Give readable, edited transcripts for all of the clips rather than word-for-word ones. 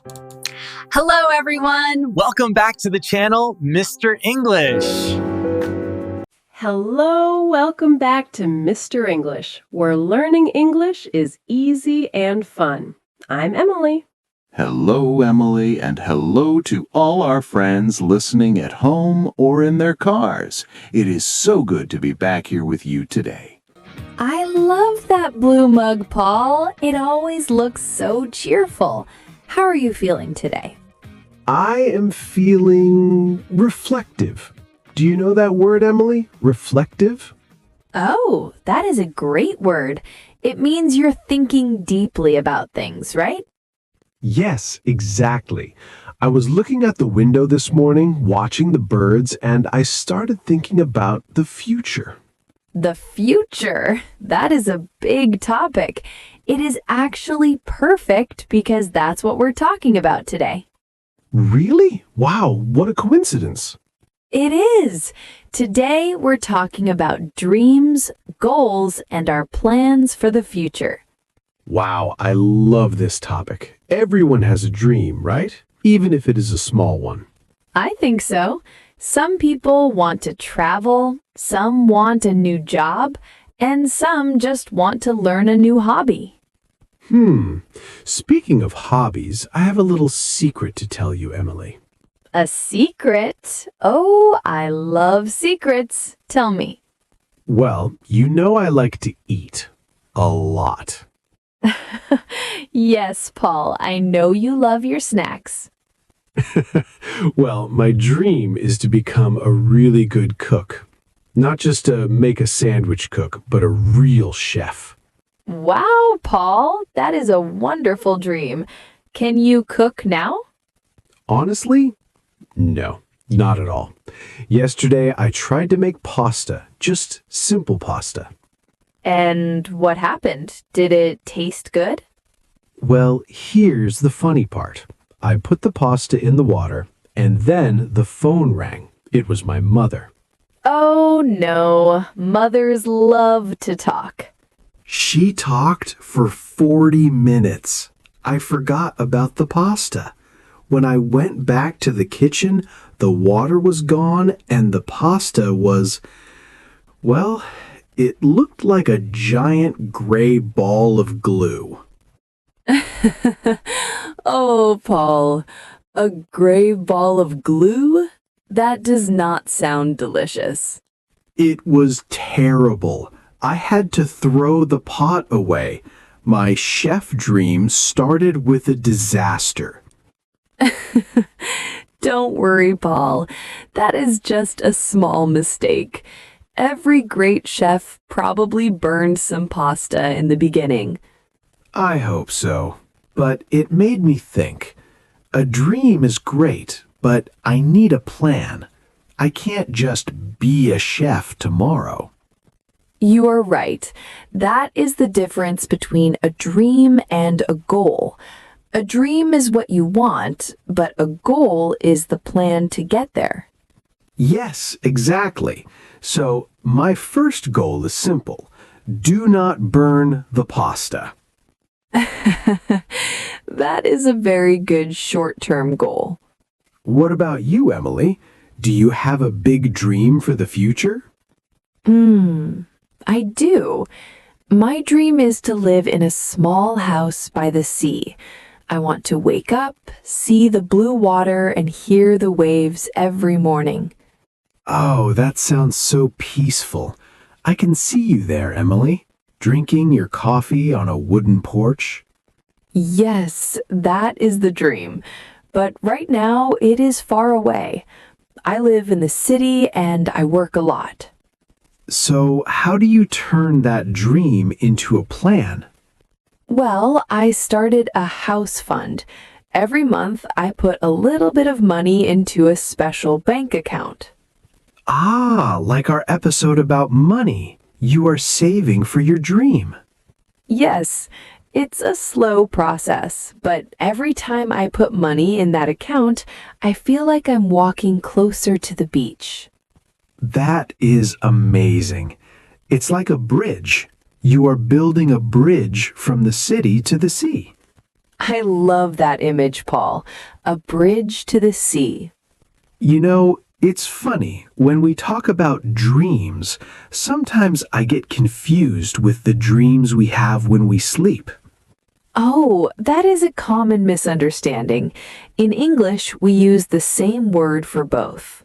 Hello, everyone. Welcome back to the channel, Mr. English. Hello, welcome back to Mr. English, where learning English is easy and fun. I'm Emily. Hello, Emily, and hello to all our friends listening at home or in their cars. It is so good to be back here with you today. I love that blue mug, Paul. It always looks so cheerful. How are you feeling today? I am feeling reflective. Do you know that word, Emily? Reflective? Oh, that is a great word. It means you're thinking deeply about things, right? Yes, exactly. I was looking at the window this morning, watching the birds, and I started thinking about the future. The future. That is a big topic. It is actually perfect because that's what we're talking about today. Really? Wow, what a coincidence. It is. Today we're talking about dreams, goals, and our plans for the future. Wow, I love this topic. Everyone has a dream, right? Even if it is a small one. I think so. Some people want to travel, some want a new job, and some just want to learn a new hobby. Speaking of hobbies, I have a little secret to tell you, Emily. A secret? Oh, I love secrets. Tell me. Well, you know I like to eat. A lot. Yes, Paul, I know you love your snacks. Well, my dream is to become a really good cook. Not just to make a sandwich cook, but a real chef. Wow, Paul, that is a wonderful dream. Can you cook now? Honestly, no, not at all. Yesterday, I tried to make pasta, just simple pasta. And what happened? Did it taste good? Well, here's the funny part. I put the pasta in the water, and then the phone rang. It was my mother. Oh no, mothers love to talk. She talked for 40 minutes. I forgot about the pasta. When I went back to the kitchen, the water was gone and the pasta was, well, it looked like a giant gray ball of glue. Oh, Paul, a gray ball of glue? That does not sound delicious. It was terrible. I had to throw the pot away. My chef dream started with a disaster. Don't worry, Paul. That is just a small mistake. Every great chef probably burned some pasta in the beginning. I hope so. But it made me think. A dream is great, but I need a plan. I can't just be a chef tomorrow. You are right. That is the difference between a dream and a goal. A dream is what you want, but a goal is the plan to get there. Yes, exactly. So, my first goal is simple. Do not burn the pasta. That is a very good short-term goal. What about you, Emily? Do you have a big dream for the future? I do. My dream is to live in a small house by the sea. I want to wake up, see the blue water, and hear the waves every morning. Oh, that sounds so peaceful. I can see you there, Emily, drinking your coffee on a wooden porch. Yes, that is the dream. But right now, it is far away. I live in the city and I work a lot. So, how do you turn that dream into a plan? Well, I started a house fund. Every month, I put a little bit of money into a special bank account. Ah, like our episode about money. You are saving for your dream. Yes, it's a slow process, but every time I put money in that account, I feel like I'm walking closer to the beach. That is amazing. It's like a bridge. You are building a bridge from the city to the sea. I love that image, Paul. A bridge to the sea. You know, it's funny, when we talk about dreams, sometimes I get confused with the dreams we have when we sleep. Oh, that is a common misunderstanding. In English, we use the same word for both.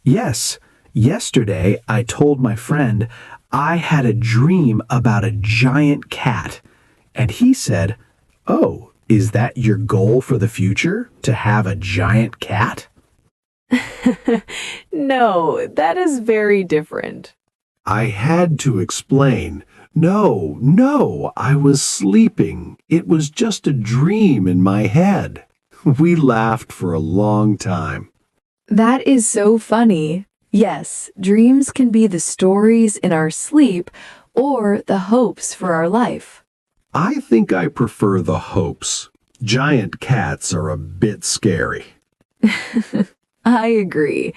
Yes, yesterday I told my friend I had a dream about a giant cat, and he said, "Oh, is that your goal for the future, to have a giant cat?" No, that is very different. I had to explain. No, I was sleeping. It was just a dream in my head. We laughed for a long time. That is so funny. Yes, dreams can be the stories in our sleep or the hopes for our life. I think I prefer the hopes. Giant cats are a bit scary. I agree.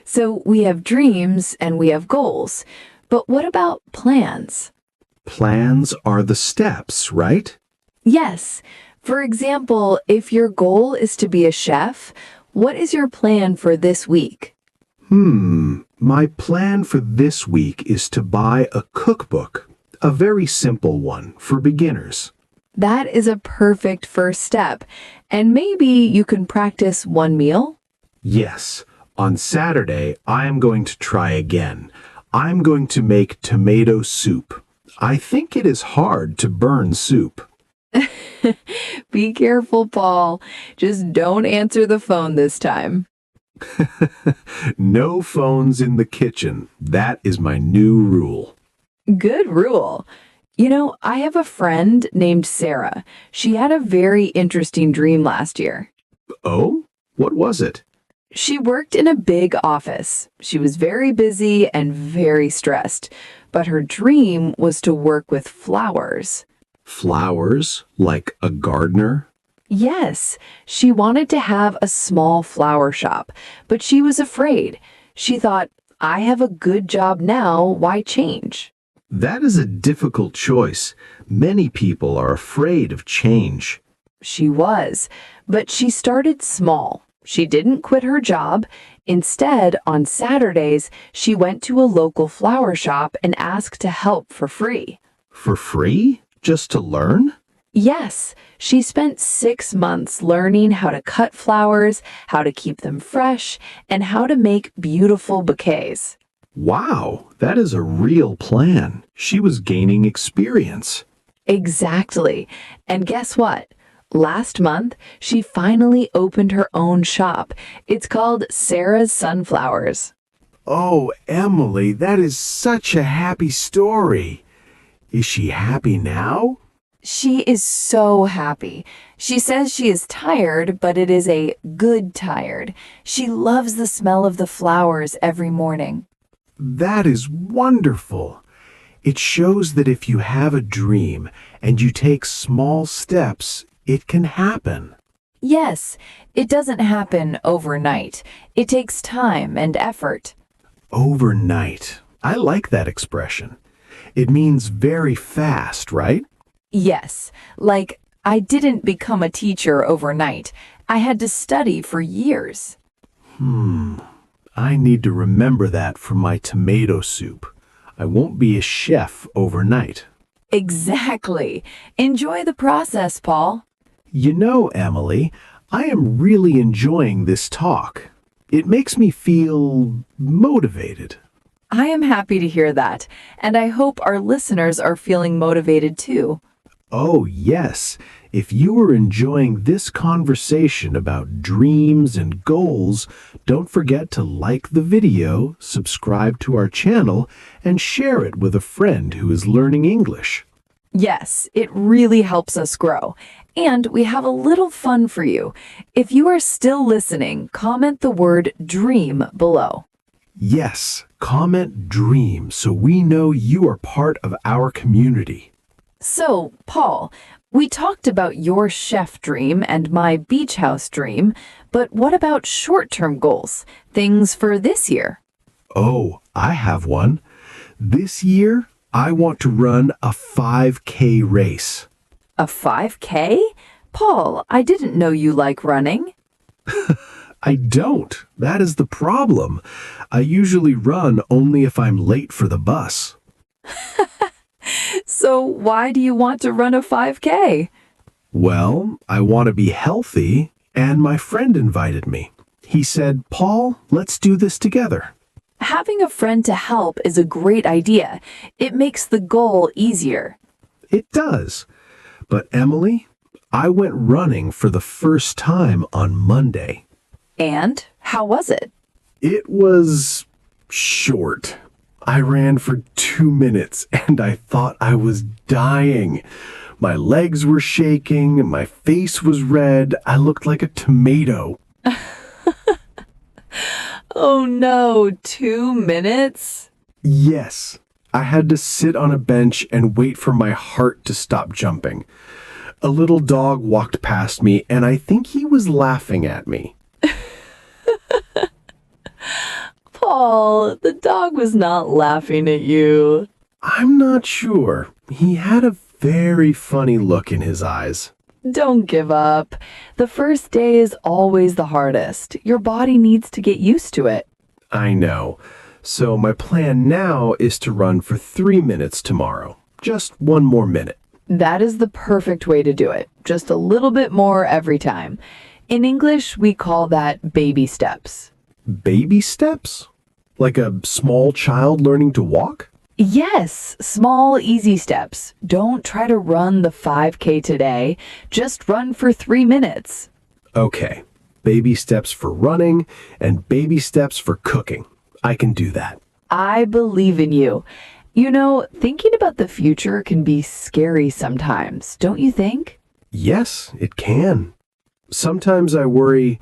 So we have dreams and we have goals. But what about plans? Plans are the steps, right? Yes. For example, if your goal is to be a chef, what is your plan for this week? My plan for this week is to buy a cookbook, a very simple one for beginners. That is a perfect first step. And maybe you can practice one meal? Yes, on Saturday I am going to try again. I'm going to make tomato soup. I think it is hard to burn soup. Be careful, Paul. Just don't answer the phone this time. No phones in the kitchen. That is my new rule. Good rule. You know, I have a friend named Sarah. She had a very interesting dream last year. Oh? What was it? She worked in a big office. She was very busy and very stressed, but her dream was to work with flowers. Flowers? Like a gardener? Yes, she wanted to have a small flower shop, but she was afraid. She thought, I have a good job now, why change? That is a difficult choice. Many people are afraid of change. She was, but she started small. She didn't quit her job. Instead, on Saturdays, she went to a local flower shop and asked to help for free. For free? Just to learn? Yes, she spent 6 months learning how to cut flowers, how to keep them fresh, and how to make beautiful bouquets. Wow, that is a real plan. She was gaining experience. Exactly. And guess what? Last month, she finally opened her own shop. It's called Sarah's Sunflowers. Oh, Emily, that is such a happy story. Is she happy now? She is so happy. She says she is tired, but it is a good tired. She loves the smell of the flowers every morning. That is wonderful. It shows that if you have a dream and you take small steps, it can happen. Yes, it doesn't happen overnight. It takes time and effort. Overnight. I like that expression. It means very fast, right? Yes, like I didn't become a teacher overnight. I had to study for years. I need to remember that for my tomato soup. I won't be a chef overnight. Exactly. Enjoy the process, Paul. You know, Emily, I am really enjoying this talk. It makes me feel motivated. I am happy to hear that, and I hope our listeners are feeling motivated too. Oh, yes. If you are enjoying this conversation about dreams and goals, don't forget to like the video, subscribe to our channel, and share it with a friend who is learning English. Yes, it really helps us grow. And we have a little fun for you. If you are still listening, comment the word dream below. Yes, comment dream so we know you are part of our community. So, Paul, we talked about your chef dream and my beach house dream, but what about short-term goals? Things for this year? Oh, I have one. This year, I want to run a 5K race. A 5K? Paul, I didn't know you like running. I don't. That is the problem. I usually run only if I'm late for the bus. So why do you want to run a 5K? Well, I want to be healthy, and my friend invited me. He said, Paul, let's do this together. Having a friend to help is a great idea. It makes the goal easier. It does. But Emily, I went running for the first time on Monday. And how was it? It was short. I ran for 2 minutes and I thought I was dying. My legs were shaking, my face was red, I looked like a tomato. Oh no, 2 minutes? Yes, I had to sit on a bench and wait for my heart to stop jumping. A little dog walked past me and I think he was laughing at me. Paul, the dog was not laughing at you. I'm not sure. He had a very funny look in his eyes. Don't give up. The first day is always the hardest. Your body needs to get used to it. I know. So my plan now is to run for 3 minutes tomorrow. Just 1 more minute. That is the perfect way to do it. Just a little bit more every time. In English, we call that baby steps. Baby steps? Like a small child learning to walk? Yes, small, easy steps. Don't try to run the 5K today. Just run for 3 minutes. Okay. Baby steps for running and baby steps for cooking. I can do that. I believe in you. You know, thinking about the future can be scary sometimes, don't you think? Yes, it can. Sometimes I worry,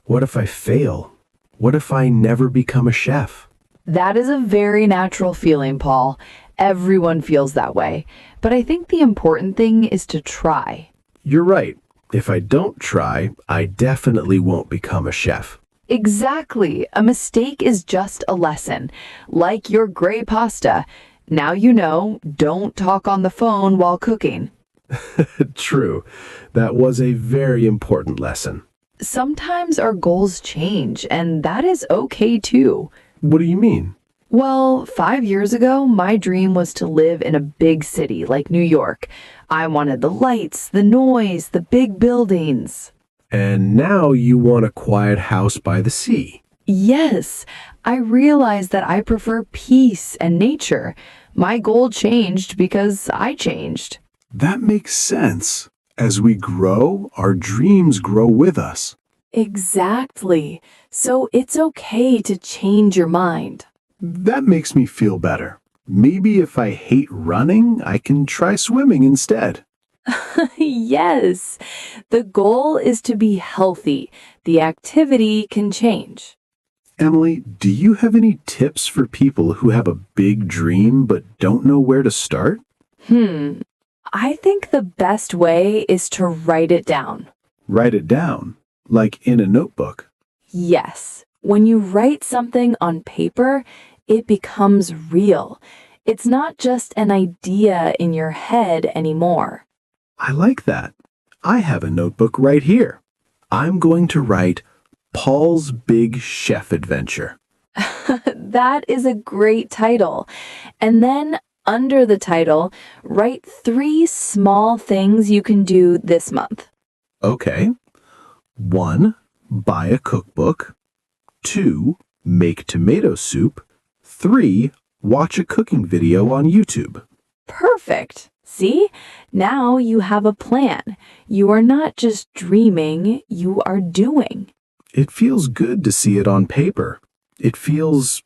what if I fail? What if I never become a chef? That is a very natural feeling, Paul. Everyone feels that way. But I think the important thing is to try. You're right. If I don't try, I definitely won't become a chef. Exactly. A mistake is just a lesson. Like your gray pasta. Now you know, don't talk on the phone while cooking. True. That was a very important lesson. Sometimes our goals change, and that is okay too. What do you mean? Well, 5 years ago, my dream was to live in a big city like New York. I wanted the lights, the noise, the big buildings. And now you want a quiet house by the sea. Yes, I realized that I prefer peace and nature. My goal changed because I changed. That makes sense. As we grow, our dreams grow with us. Exactly. So it's okay to change your mind. That makes me feel better. Maybe if I hate running, I can try swimming instead. Yes. The goal is to be healthy. The activity can change. Emily, do you have any tips for people who have a big dream but don't know where to start? I think the best way is to write it down. Write it down, like in a notebook. Yes. When you write something on paper, it becomes real. It's not just an idea in your head anymore. I like that. I have a notebook right here. I'm going to write Paul's Big Chef Adventure. That is a great title. And then under the title, write 3 small things you can do this month. Okay. 1, buy a cookbook. 2, make tomato soup. 3, watch a cooking video on YouTube. Perfect. See? Now you have a plan. You are not just dreaming, you are doing. It feels good to see it on paper. It feels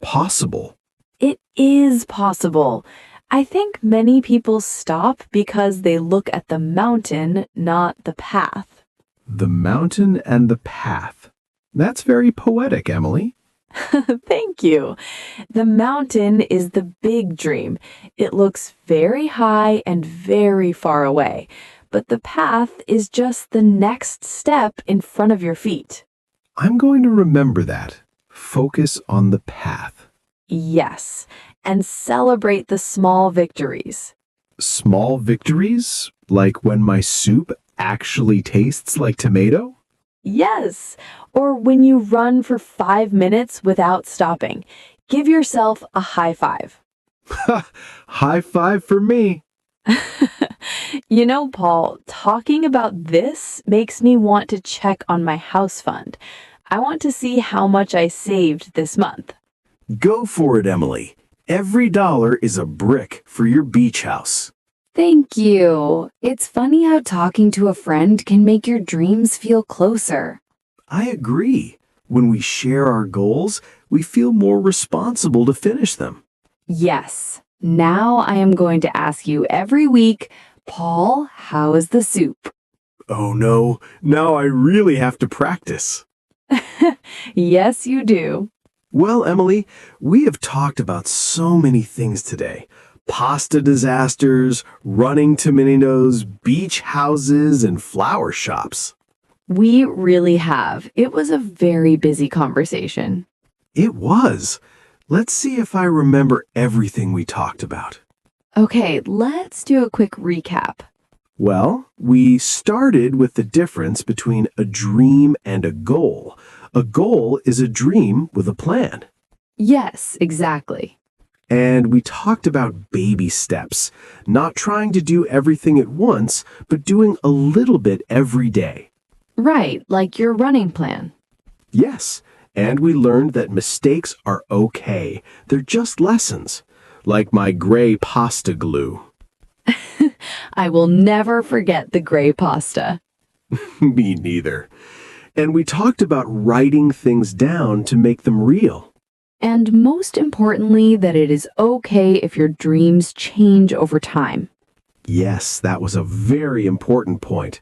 possible. It is possible. I think many people stop because they look at the mountain, not the path. The mountain and the path. That's very poetic, Emily. Thank you. The mountain is the big dream. It looks very high and very far away, but the path is just the next step in front of your feet. I'm going to remember that. Focus on the path. Yes, and celebrate the small victories. Small victories, like when my soup actually tastes like tomato? Yes, or when you run for 5 minutes without stopping. Give yourself a high five. High five for me. You know, Paul, talking about this makes me want to check on my house fund. I want to see how much I saved this month. Go for it, Emily. Every dollar is a brick for your beach house. Thank you. It's funny how talking to a friend can make your dreams feel closer. I agree. When we share our goals, we feel more responsible to finish them. Yes. Now I am going to ask you every week, Paul, how is the soup? Oh no, now I really have to practice. Yes, you do. Well, Emily, we have talked about so many things today. Pasta disasters, running tomatoes, beach houses, and flower shops. We really have. It was a very busy conversation. It was. Let's see if I remember everything we talked about. Okay, let's do a quick recap. Well, we started with the difference between a dream and a goal. A goal is a dream with a plan. Yes, exactly. And we talked about baby steps, not trying to do everything at once, but doing a little bit every day. Right, like your running plan. Yes, and we learned that mistakes are okay. They're just lessons, like my gray pasta glue. I will never forget the gray pasta. Me neither. And we talked about writing things down to make them real. And most importantly, that it is okay if your dreams change over time. Yes, that was a very important point.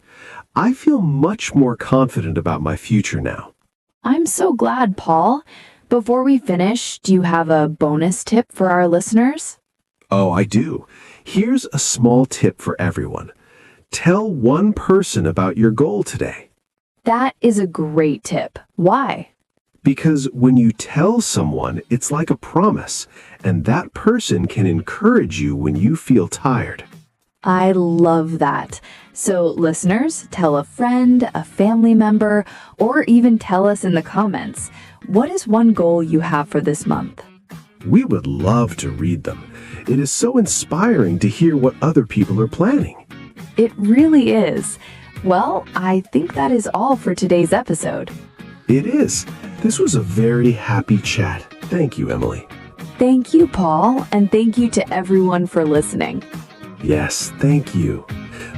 I feel much more confident about my future now. I'm so glad, Paul. Before we finish, do you have a bonus tip for our listeners? Oh, I do. Here's a small tip for everyone. Tell one person about your goal today. That is a great tip. Why? Because when you tell someone, it's like a promise, and that person can encourage you when you feel tired. I love that. So, listeners, tell a friend, a family member, or even tell us in the comments, what is one goal you have for this month? We would love to read them. It is so inspiring to hear what other people are planning. It really is. Well, I think that is all for today's episode. It is. This was a very happy chat. Thank you, Emily. Thank you, Paul, and thank you to everyone for listening. Yes, thank you.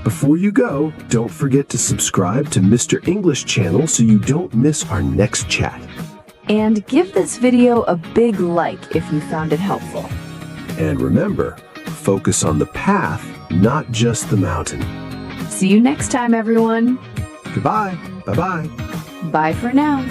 Before you go, don't forget to subscribe to Mr. English channel so you don't miss our next chat. And give this video a big like if you found it helpful. And remember, focus on the path, not just the mountain. See you next time, everyone. Goodbye. Bye-bye. Bye for now.